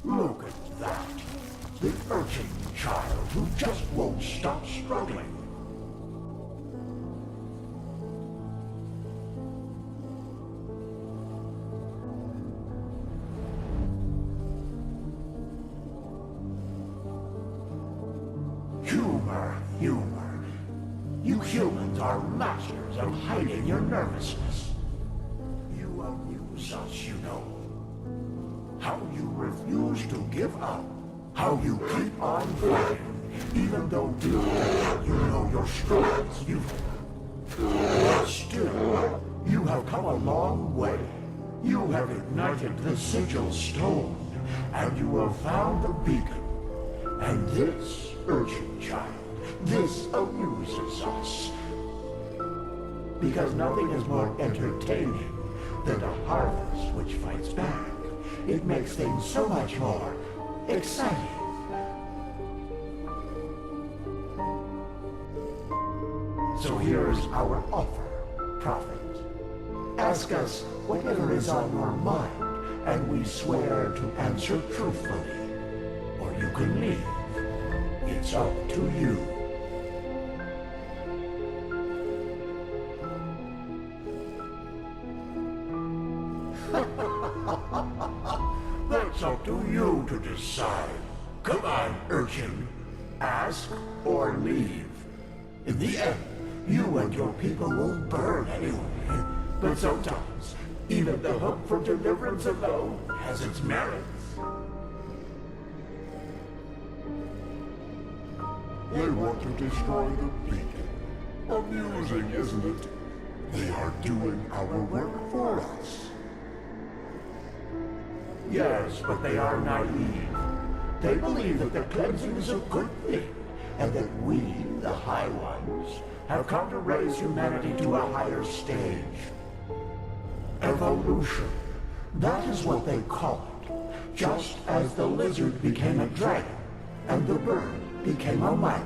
Look at that. The urchin child who just won't stop struggling. Humor. You humans are masters of hiding your nervousness. You amuse us, you know. How you refuse to give up. How you keep on fighting, even though deep down you know your struggles But still, you have come a long way. You have ignited the sigil stone, and you have found the beacon. And this, urchin child, this amuses us. Because nothing is more entertaining than a harvest which fights back. It makes things so much more exciting. So here's our offer, Prophet. Ask us whatever is on your mind, and we swear to answer truthfully. Or you can leave. It's up to you. That's up to you to decide. Come on, urchin. Ask or leave. In the end, you and your people will burn anyway. But sometimes, even the hope for deliverance alone has its merits. They want to destroy the beacon. Amusing, isn't it? They are doing our work for us. Yes, but they are naive. They believe that the cleansing is a good thing, and that we, the High Ones, have come to raise humanity to a higher stage. Evolution. That is what they call it. Just as the lizard became a dragon, and the bird became a myra.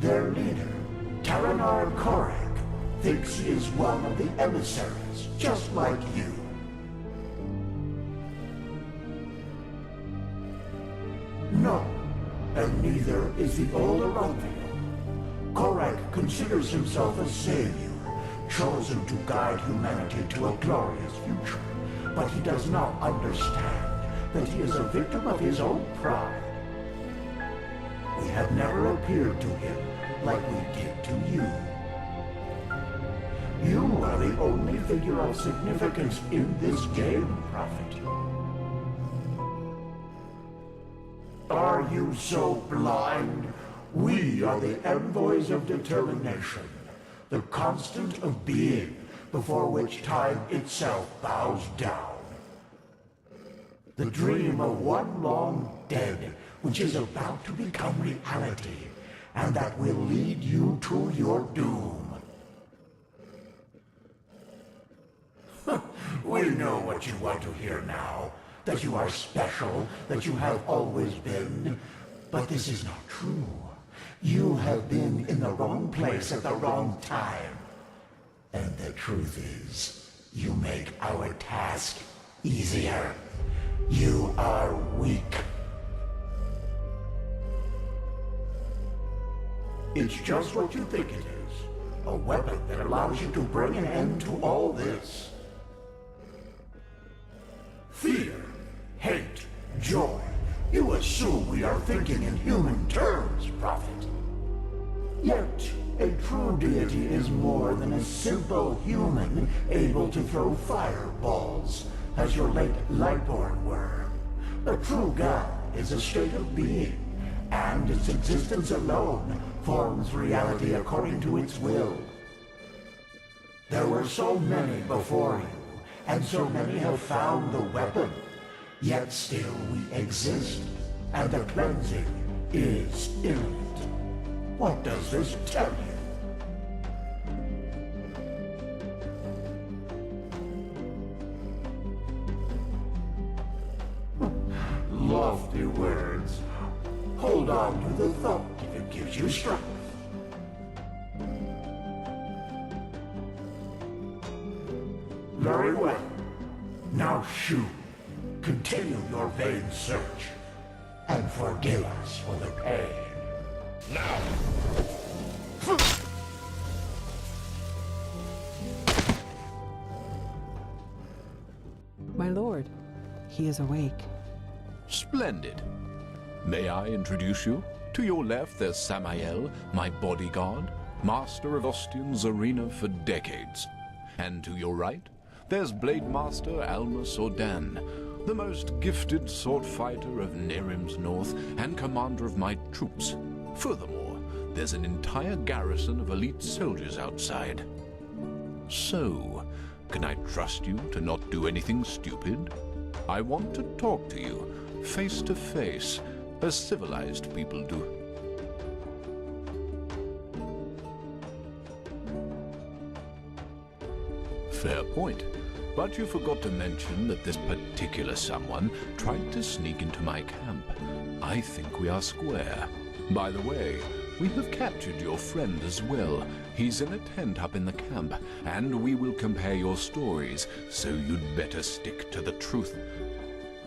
Their leader, Taranar Korek, thinks he is one of the emissaries, just like you. No, and neither is the old Aronviel. Korek considers himself a savior, chosen to guide humanity to a glorious future, but he does not understand that he is a victim of his own pride. We have never appeared to him like we did to you. You are the only figure of significance in this game, Prophet. Are you so blind? We are the envoys of determination, the constant of being before which time itself bows down. The dream of one long dead which is about to become reality, and that will lead you to your doom. We know what you want to hear now. That you are special, that you have always been. But this is not true. You have been in the wrong place at the wrong time. And the truth is, you make our task easier. You are weak. It's just what you think it is. A weapon that allows you to bring an end to all this. Fear, hate, joy. You assume we are thinking in human terms, Prophet. Yet, a true deity is more than a simple human able to throw fireballs, as your late Lightborn were. A true god is a state of being, and its existence alone forms reality according to its will. There were so many before you, and so many have found the weapon. Yet still we exist, and the cleansing is imminent. What does this tell you? Lofty words. Hold on to the thought if it gives you strength. Very well. Now shoot. Continue your vain search, and forgive us for the pain. Now! My lord, he is awake. Splendid. May I introduce you? To your left, there's Samael, my bodyguard, master of Ostian's arena for decades. And to your right, there's Blade Master Almus Ordan, the most gifted sword fighter of Nerim's north and commander of my troops. Furthermore, there's an entire garrison of elite soldiers outside. So, can I trust you to not do anything stupid? I want to talk to you, face to face, as civilized people do. Fair point. But you forgot to mention that this particular someone tried to sneak into my camp. I think we are square. By the way, we have captured your friend as well. He's in a tent up in the camp, and we will compare your stories, so you'd better stick to the truth.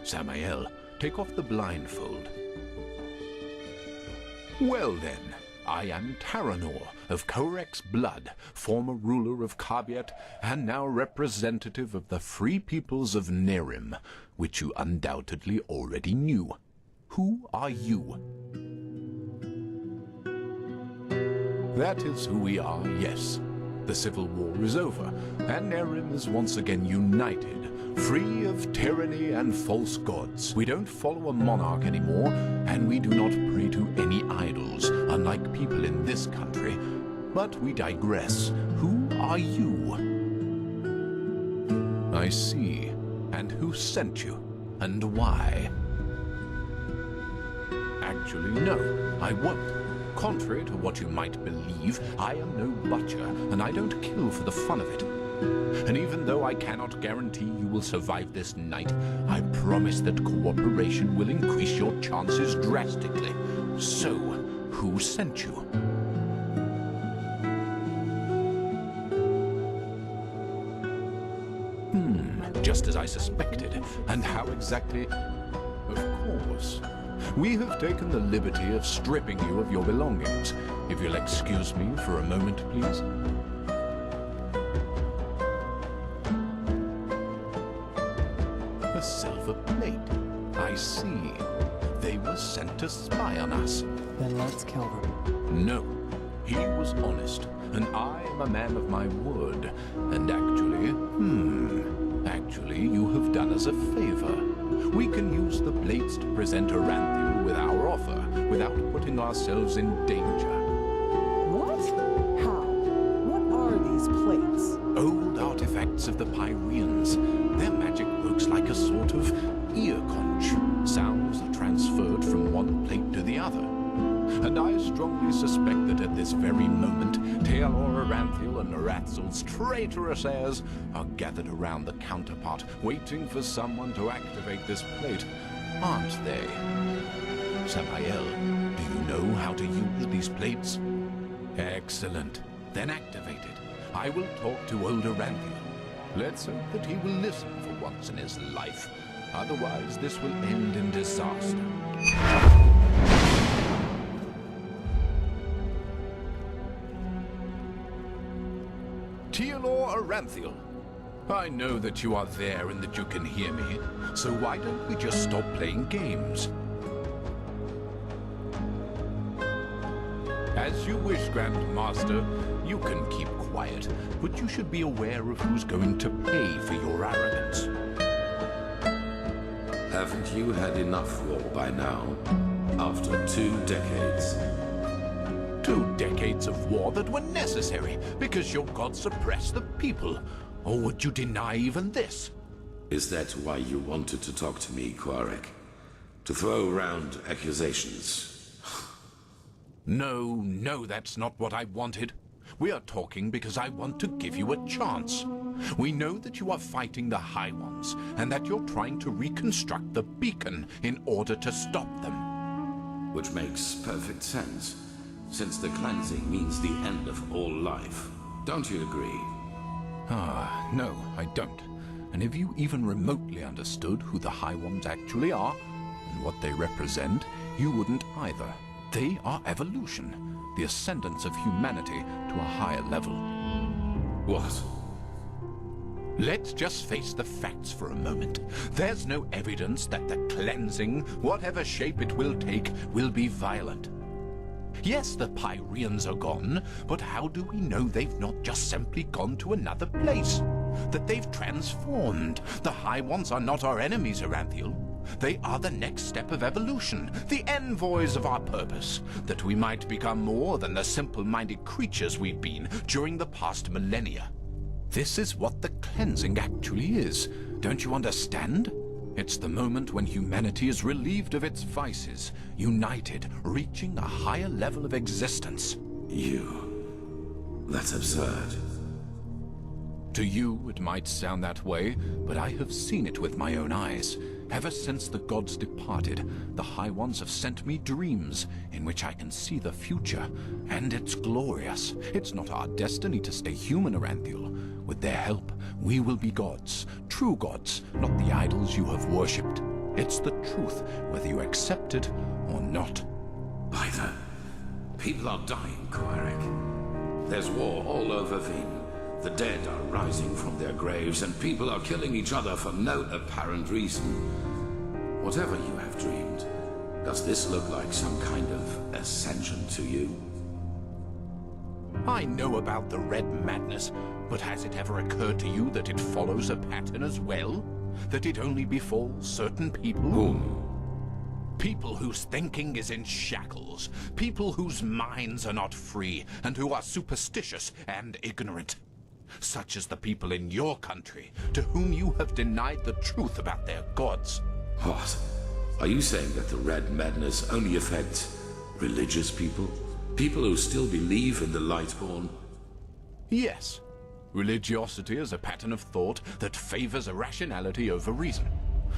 Samael, take off the blindfold. Well then, I am Taranor of Korek's blood, former ruler of Kabiet, and now representative of the free peoples of Nerim, which you undoubtedly already knew. Who are you? That is who we are, yes. The civil war is over, and Nerim is once again united, free of tyranny and false gods. We don't follow a monarch anymore, and we do not pray to any idols, unlike people in this country. But we digress. Who are you? I see. And who sent you? And why? Actually, no, I won't. Contrary to what you might believe, I am no butcher, and I don't kill for the fun of it. And even though I cannot guarantee you will survive this night, I promise that cooperation will increase your chances drastically. So, who sent you? Just as I suspected. And how exactly? Of course. We have taken the liberty of stripping you of your belongings. If you'll excuse me for a moment, please. A silver plate. I see. They were sent to spy on us. Then let's kill them. No. He was honest, and I am a man of my word. And actually, you have done us a favor. We can use the plates to present Aranthiel with our offer, without putting ourselves in danger. What? How? What are these plates? Old artifacts of the Pyreans. Their magic works like a sort of ear conch. Sounds are transferred from one plate to the other. And I strongly suspect that at this very moment, Tealor Aranthiel and Noratzel's traitorous heirs are gathered around the counterpart, waiting for someone to activate this plate. Aren't they? Samael, do you know how to use these plates? Excellent. Then activate it. I will talk to old Aranthiel. Let's hope that he will listen for once in his life. Otherwise, this will end in disaster. Tealor Aranthiel, I know that you are there and that you can hear me, so why don't we just stop playing games? As you wish, Grand Master. You can keep quiet, but you should be aware of who's going to pay for your arrogance. Haven't you had enough war by now? After 2 decades? 2 decades of war that were necessary because your god suppressed the people. Or would you deny even this? Is that why you wanted to talk to me, Quarek? To throw around accusations? No, that's not what I wanted. We are talking because I want to give you a chance. We know that you are fighting the High Ones, and that you're trying to reconstruct the beacon in order to stop them. Which makes perfect sense, since the cleansing means the end of all life. Don't you agree? No, I don't. And if you even remotely understood who the High Ones actually are, and what they represent, you wouldn't either. They are evolution, the ascendance of humanity to a higher level. What? Let's just face the facts for a moment. There's no evidence that the cleansing, whatever shape it will take, will be violent. Yes, the Pyreans are gone, but how do we know they've not just simply gone to another place? That they've transformed. The High Ones are not our enemies, Aranthiel. They are the next step of evolution, the envoys of our purpose, that we might become more than the simple-minded creatures we've been during the past millennia. This is what the cleansing actually is. Don't you understand? It's the moment when humanity is relieved of its vices, united, reaching a higher level of existence. That's absurd. To you, it might sound that way, but I have seen it with my own eyes. Ever since the gods departed, the High Ones have sent me dreams in which I can see the future, and it's glorious. It's not our destiny to stay human, Aranthiel. With their help, we will be gods, true gods, not the idols you have worshipped. It's the truth, whether you accept it or not. By the... People are dying, Koarek. There's war all over Veen. The dead are rising from their graves, and people are killing each other for no apparent reason. Whatever you have dreamed, does this look like some kind of ascension to you? I know about the Red Madness, but has it ever occurred to you that it follows a pattern as well? That it only befalls certain people? Whom? People whose thinking is in shackles. People whose minds are not free, and who are superstitious and ignorant. Such as the people in your country, to whom you have denied the truth about their gods. What? Are you saying that the Red Madness only affects religious people? People who still believe in the Lightborn? Yes. Religiosity is a pattern of thought that favors irrationality over reason.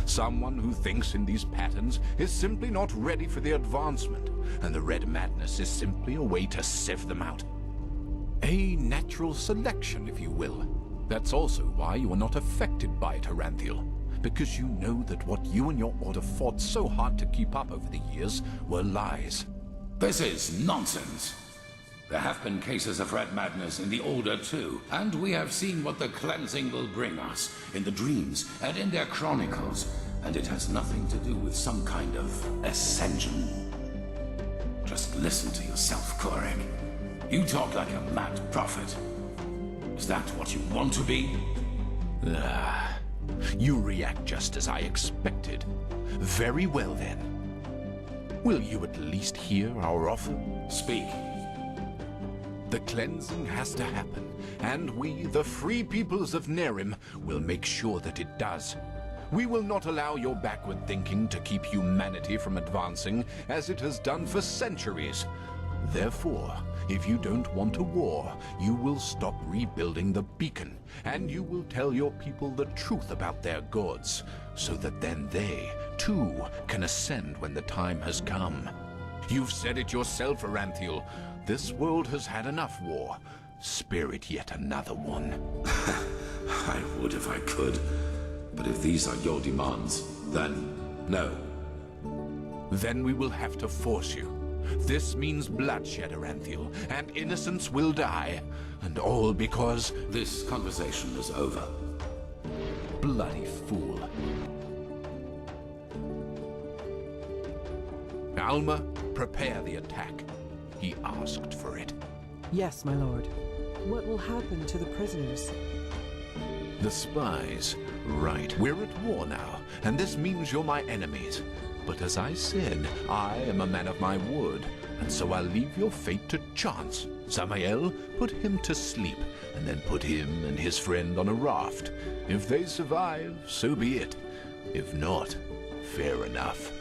Someone who thinks in these patterns is simply not ready for the advancement, and the Red Madness is simply a way to sieve them out. A natural selection, if you will. That's also why you are not affected by it, Aranthiel. Because you know that what you and your order fought so hard to keep up over the years were lies. This is nonsense. There have been cases of Red Madness in the Order too, and we have seen what the cleansing will bring us in the dreams and in their chronicles, and it has nothing to do with some kind of ascension. Just listen to yourself, Koarek. You talk like a mad prophet. Is that what you want to be? You react just as I expected. Very well then. Will you at least hear our offer? Speak. The cleansing has to happen, and we, the free peoples of Nerim, will make sure that it does. We will not allow your backward thinking to keep humanity from advancing, as it has done for centuries. Therefore, if you don't want a war, you will stop rebuilding the beacon, and you will tell your people the truth about their gods, so that then they, too, can ascend when the time has come. You've said it yourself, Aranthiel. This world has had enough war. Spare it yet another one. I would if I could. But if these are your demands, then no. Then we will have to force you. This means bloodshed, Aranthiel, and innocents will die. And all because... This conversation is over. Bloody fool. Alma, prepare the attack. He asked for it. Yes, my lord. What will happen to the prisoners? The spies. Right. We're at war now, and this means you're my enemies. But as I said, I am a man of my word, and so I'll leave your fate to chance. Samael, put him to sleep, and then put him and his friend on a raft. If they survive, so be it. If not, fair enough.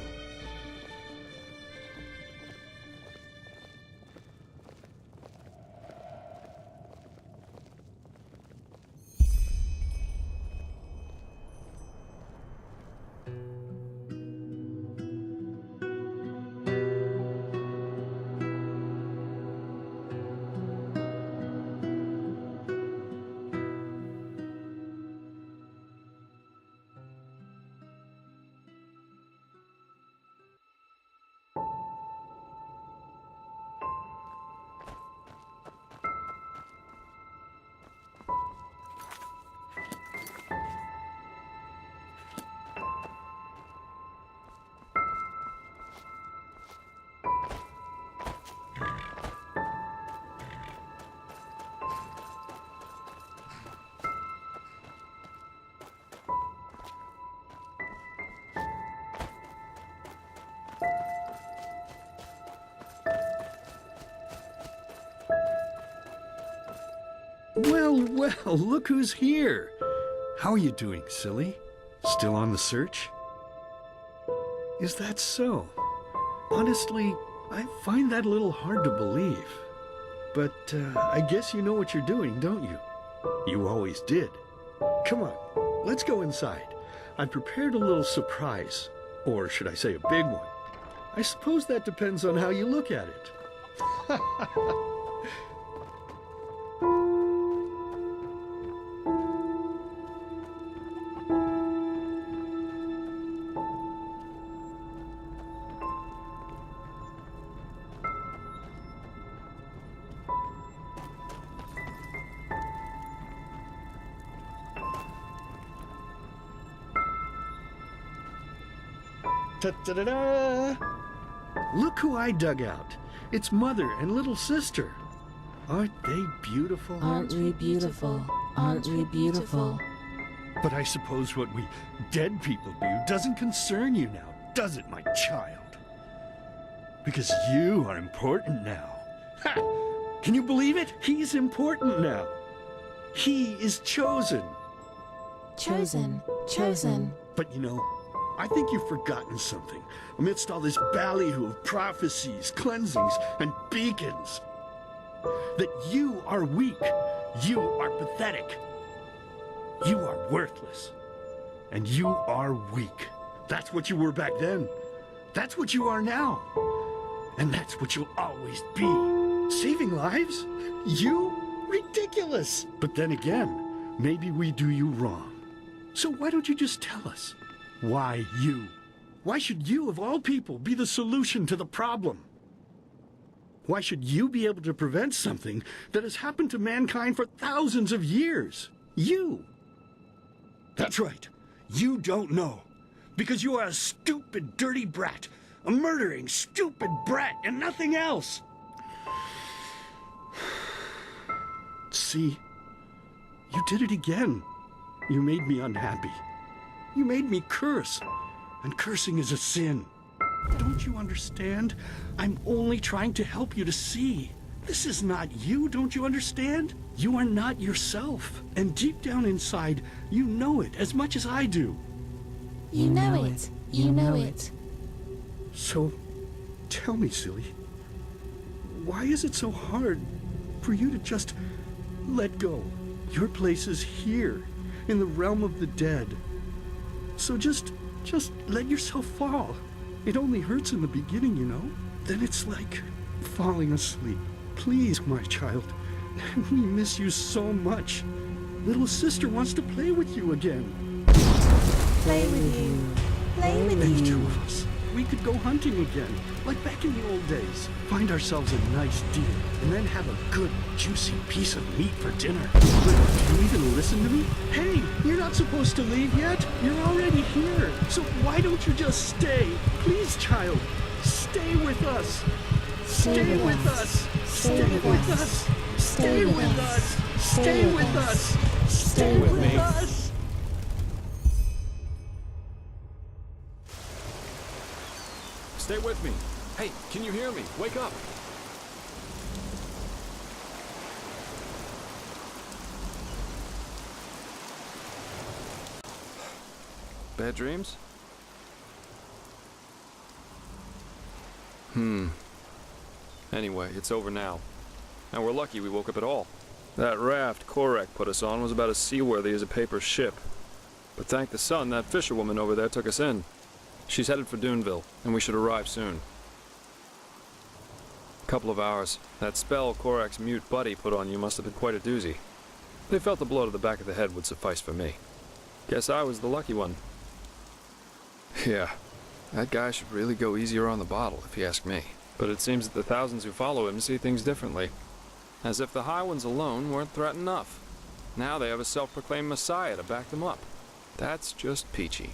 Well, well, look who's here. How are you doing, silly? Still on the search? Is that so? Honestly, I find that a little hard to believe. But I guess you know what you're doing, don't you? You always did. Come on, let's go inside. I've prepared a little surprise. Or should I say a big one? I suppose that depends on how you look at it. Ta-da-da-da! Look who I dug out. It's Mother and little sister. Aren't they beautiful? Aren't we beautiful? Aren't we beautiful? But I suppose what we dead people do doesn't concern you now, does it, my child? Because you are important now. Ha! Can you believe it? He's important now. He is chosen. Chosen. Chosen. But you know, I think you've forgotten something. Amidst all this ballyhoo of prophecies, cleansings, and beacons. That you are weak. You are pathetic. You are worthless. And you are weak. That's what you were back then. That's what you are now. And that's what you'll always be. Saving lives? You? Ridiculous. But then again, maybe we do you wrong. So why don't you just tell us? Why you? Why should you, of all people, be the solution to the problem? Why should you be able to prevent something that has happened to mankind for thousands of years? You! That's right. You don't know. Because you are a stupid, dirty brat. A murdering, stupid brat and nothing else. See? You did it again. You made me unhappy. You made me curse. And cursing is a sin. Don't you understand? I'm only trying to help you to see. This is not you, don't you understand? You are not yourself. And deep down inside, you know it as much as I do. You know it. You know it. So, tell me, silly, why is it so hard for you to just let go? Your place is here, in the realm of the dead. So just let yourself fall. It only hurts in the beginning, you know. Then it's like falling asleep. Please, my child, we miss you so much. Little sister wants to play with you again. Play with you. Play with And the two you. of us, we could go hunting again, like back in the old days. Find ourselves a nice deer, and then have a good, juicy piece of meat for dinner. But do you even listen to me? Hey, you're not supposed to leave yet. You're already here. So why don't you just stay? Please, child, stay with us. Stay with us. Stay with us. Stay with us. Stay with us. Stay with us. Stay with me. Hey, can you hear me? Wake up. Bad dreams? Anyway, it's over now. And we're lucky we woke up at all. That raft Korak put us on was about as seaworthy as a paper ship. But thank the sun, that fisherwoman over there took us in. She's headed for Duneville, and we should arrive soon. Couple of hours. That spell Korak's mute buddy put on you must have been quite a doozy. They felt the blow to the back of the head would suffice for me. Guess I was the lucky one. Yeah, that guy should really go easier on the bottle, if you ask me. But it seems that the thousands who follow him see things differently. As if the High Ones alone weren't threat enough. Now they have a self-proclaimed messiah to back them up. That's just peachy.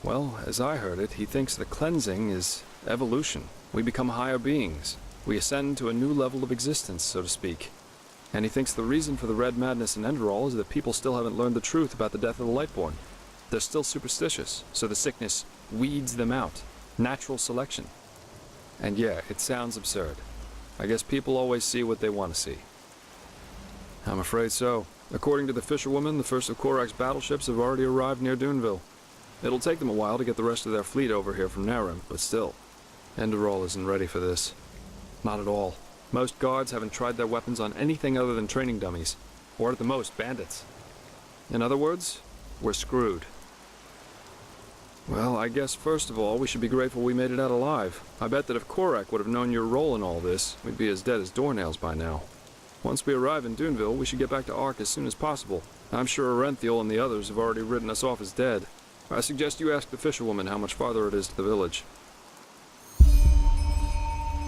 Well, as I heard it, he thinks the cleansing is evolution. We become higher beings. We ascend to a new level of existence, so to speak. And he thinks the reason for the red madness in Enderal is that people still haven't learned the truth about the death of the Lightborn. They're still superstitious, so the sickness weeds them out. Natural selection. And yeah, it sounds absurd. I guess people always see what they want to see. I'm afraid so. According to the fisherwoman, the first of Korak's battleships have already arrived near Duneville. It'll take them a while to get the rest of their fleet over here from Narim, but still. Enderal isn't ready for this. Not at all. Most guards haven't tried their weapons on anything other than training dummies, or at the most, bandits. In other words, we're screwed. Well, I guess first of all, we should be grateful we made it out alive. I bet that if Korak would have known your role in all this, we'd be as dead as doornails by now. Once we arrive in Duneville, we should get back to Ark as soon as possible. I'm sure Arenthiel and the others have already written us off as dead. I suggest you ask the fisherwoman how much farther it is to the village.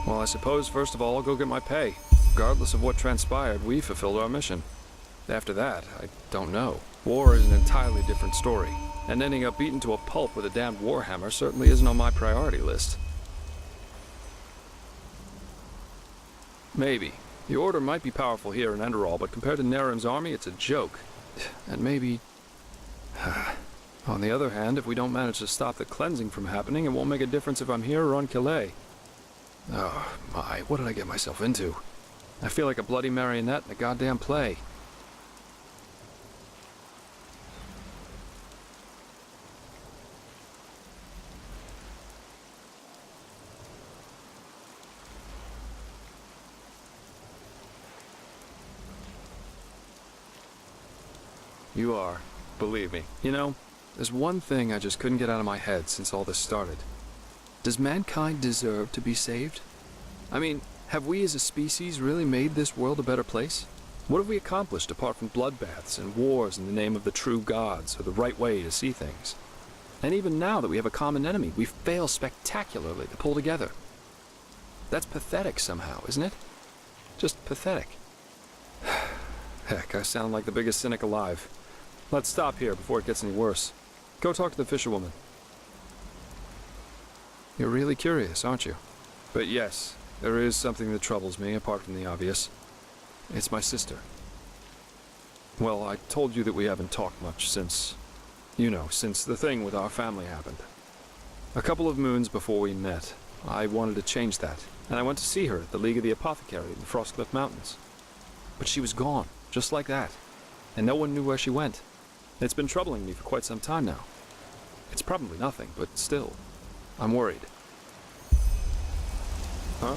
Well, I suppose, first of all, I'll go get my pay. Regardless of what transpired, we fulfilled our mission. After that, I don't know. War is an entirely different story, and ending up beaten to a pulp with a damned warhammer certainly isn't on my priority list. Maybe. The Order might be powerful here in Enderal, but compared to Narim's army, it's a joke. And maybe... On the other hand, if we don't manage to stop the cleansing from happening, it won't make a difference if I'm here or on Calais. Oh, my, what did I get myself into? I feel like a bloody marionette in a goddamn play. You are. Believe me. You know, there's one thing I just couldn't get out of my head since all this started. Does mankind deserve to be saved? I mean, have we as a species really made this world a better place? What have we accomplished apart from bloodbaths and wars in the name of the true gods or the right way to see things? And even now that we have a common enemy, we fail spectacularly to pull together. That's pathetic somehow, isn't it? Just pathetic. Heck, I sound like the biggest cynic alive. Let's stop here before it gets any worse. Go talk to the fisherwoman. You're really curious, aren't you? But yes, there is something that troubles me, apart from the obvious. It's my sister. Well, I told you that we haven't talked much since... You know, since the thing with our family happened. A couple of moons before we met, I wanted to change that, and I went to see her at the League of the Apothecary in the Frostcliff Mountains. But she was gone, just like that, and no one knew where she went. It's been troubling me for quite some time now. It's probably nothing, but still, I'm worried. Huh?